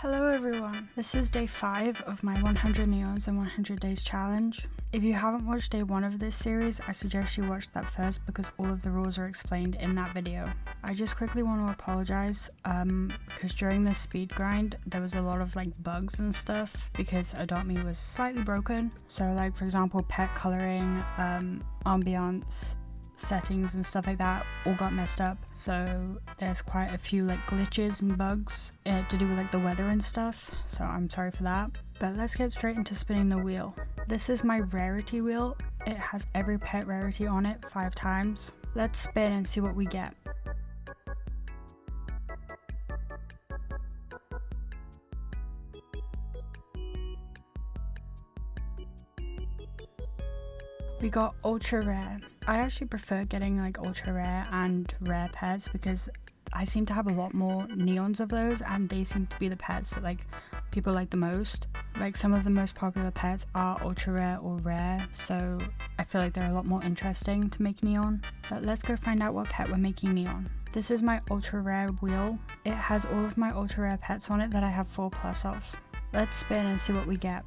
Hello everyone, this is day 5 of my 100 neons in 100 days challenge. If you haven't watched day 1 of this series, I suggest you watch that first because all of the rules are explained in that video. I just quickly want to apologize because during this speed grind there was a lot of bugs and stuff because AdoptMe was slightly broken. So for example pet coloring, ambiance, settings and stuff like that all got messed up, so there's quite a few glitches and bugs to do with the weather and stuff, so I'm sorry for that. But let's get straight into spinning the wheel. This is my rarity wheel. It has every pet rarity on it 5 times. Let's spin and see what we get. We got ultra rare. I actually prefer getting ultra rare and rare pets because I seem to have a lot more neons of those and they seem to be the pets that people like the most. Some of the most popular pets are ultra rare or rare, so I feel like they're a lot more interesting to make neon. But let's go find out what pet we're making neon. This is my ultra rare wheel. It has all of my ultra rare pets on it that I have 4+ of. Let's spin and see what we get.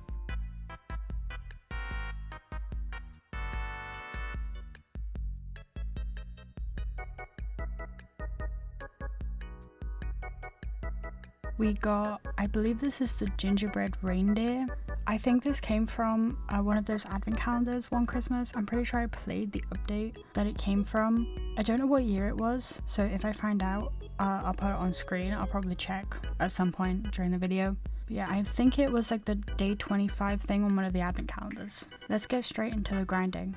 We got, I believe this is the gingerbread reindeer. I think this came from one of those advent calendars one Christmas. I'm pretty sure I played the update that it came from. I don't know what year it was, so if I find out, I'll put it on screen. I'll probably check at some point during the video. But yeah, I think it was the day 25 thing on one of the advent calendars. Let's get straight into the grinding.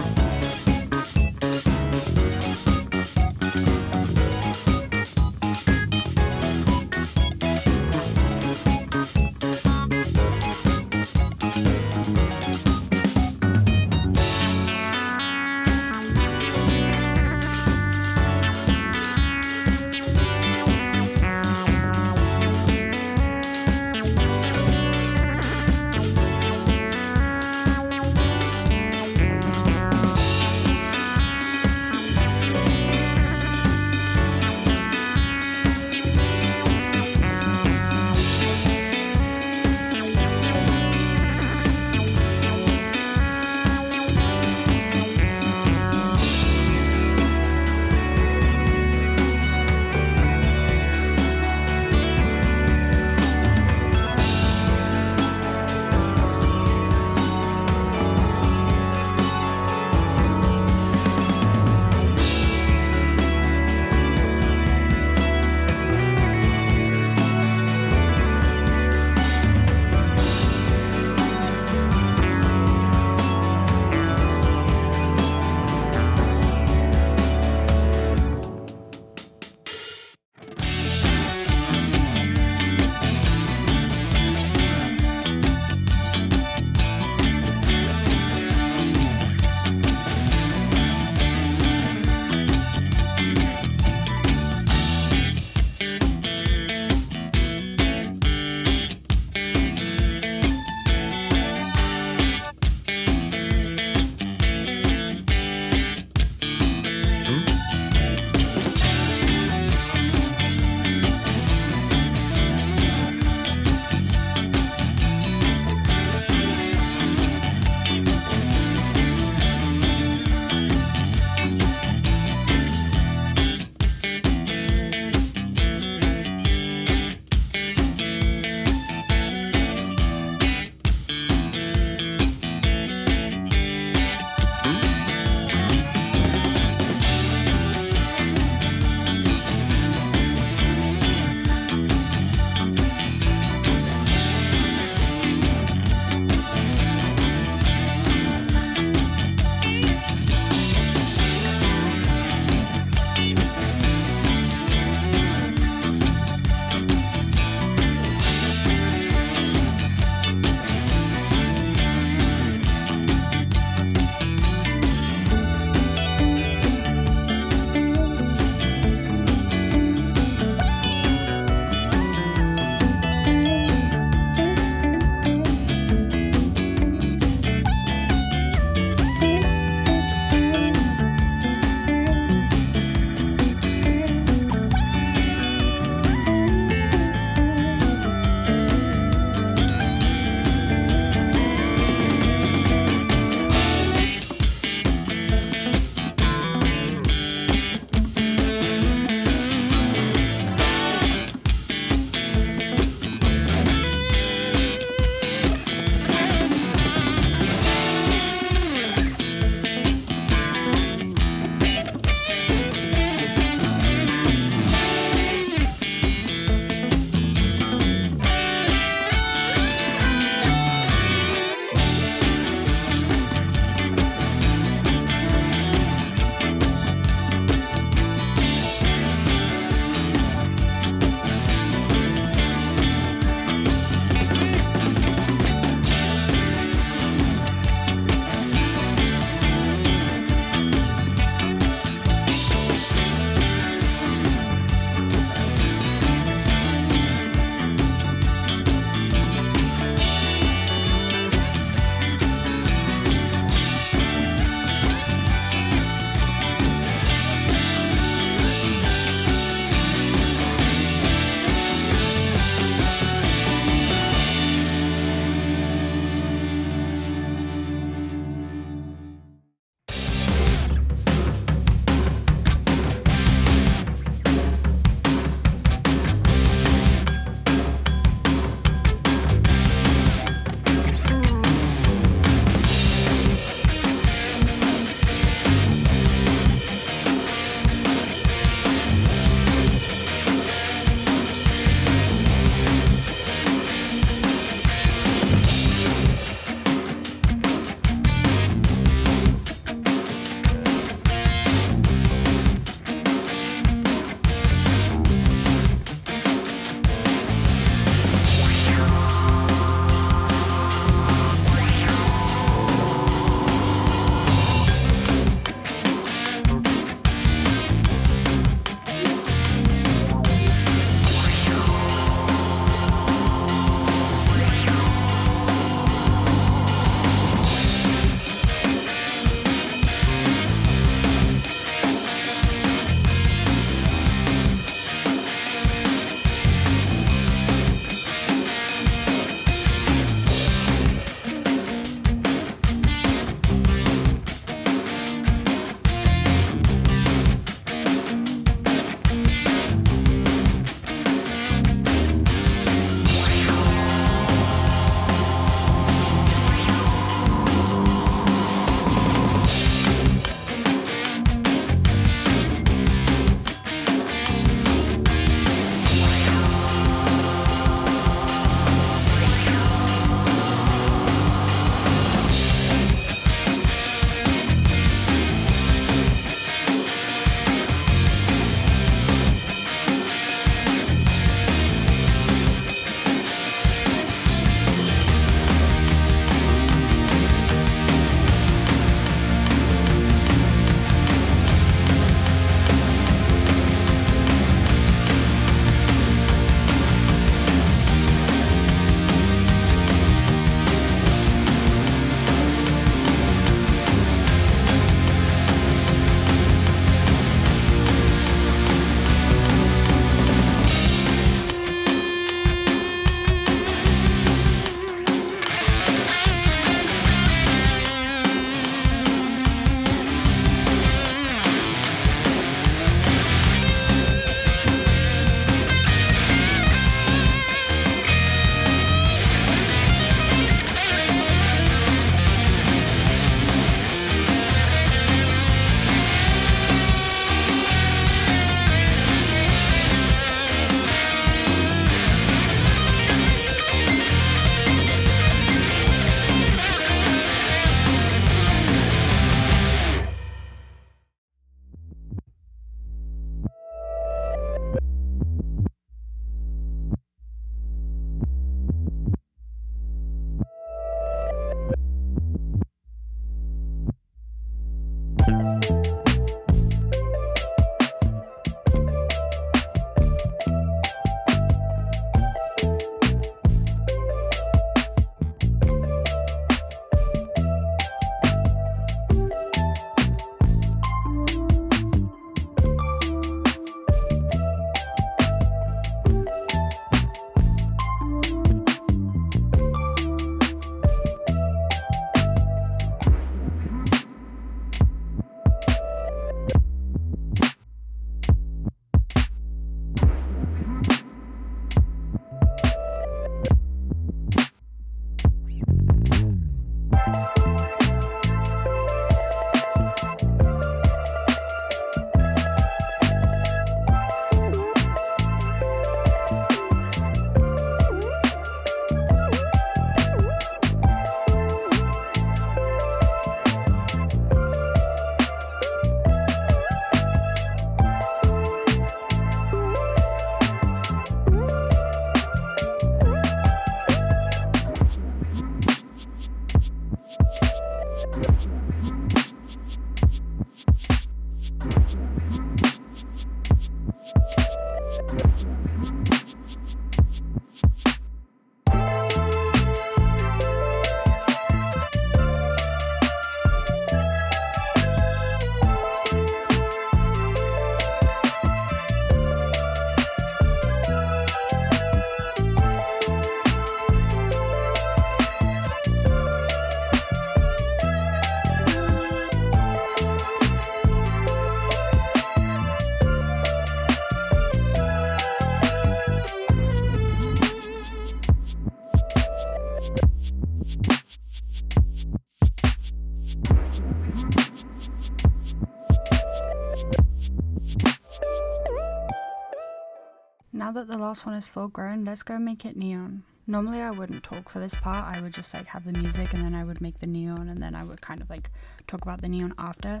now that the last one is full grown, let's go make it neon. Normally I wouldn't talk for this part, I would just like have the music and then I would make the neon and then I would kind of like talk about the neon after.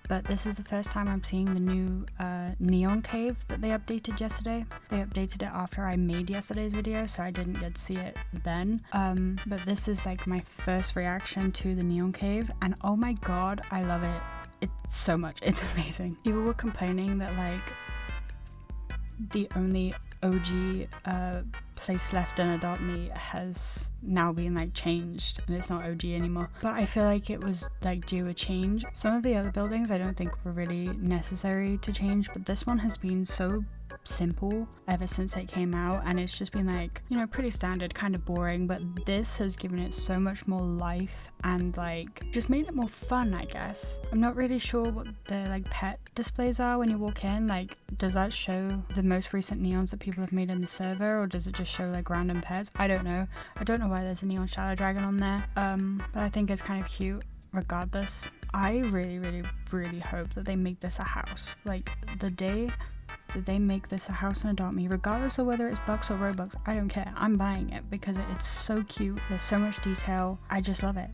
But this is the first time I'm seeing the new neon cave that they updated yesterday. They updated it after I made yesterday's video, so I didn't get to see it then. But this is like my first reaction to the neon cave, and oh my god, I love it. It's so much, it's amazing. People were complaining that like the only OG place left in Adopt Me has now been like changed and it's not OG anymore, but I feel like it was like due a change. Some of the other buildings I don't think were really necessary to change, but this one has been so simple ever since it came out, and it's just been like, you know, pretty standard, kind of boring, but this has given it so much more life and like just made it more fun, I guess. I'm not really sure what the like pet displays are when you walk in. Like, does that show the most recent neons that people have made in the server, or does it just show like random pets? I don't know why there's a neon shadow dragon on there, but I think it's kind of cute regardless. I really hope that they make this a house. Like, the day that they make this a house in Adopt Me, regardless of whether it's bucks or Robux, I don't care, I'm buying it because it's so cute, there's so much detail, I just love it.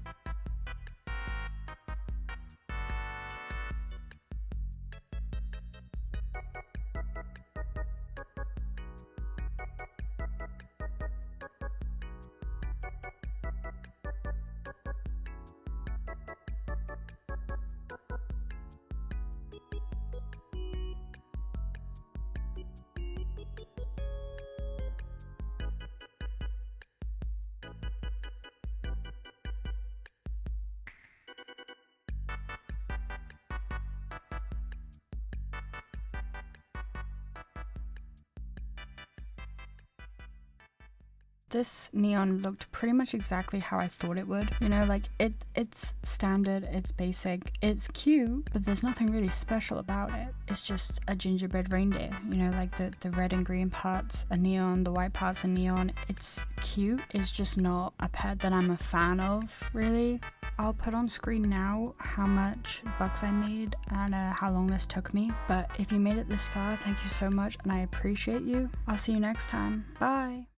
This neon looked pretty much exactly how I thought it would. You know, like it's standard, it's basic, it's cute, but there's nothing really special about it. It's just a gingerbread reindeer. You know, like the red and green parts are neon, the white parts are neon. It's cute, it's just not a pet that I'm a fan of, really. I'll put on screen now how much bucks I made and how long this took me. But if you made it this far, thank you so much and I appreciate you. I'll see you next time. Bye!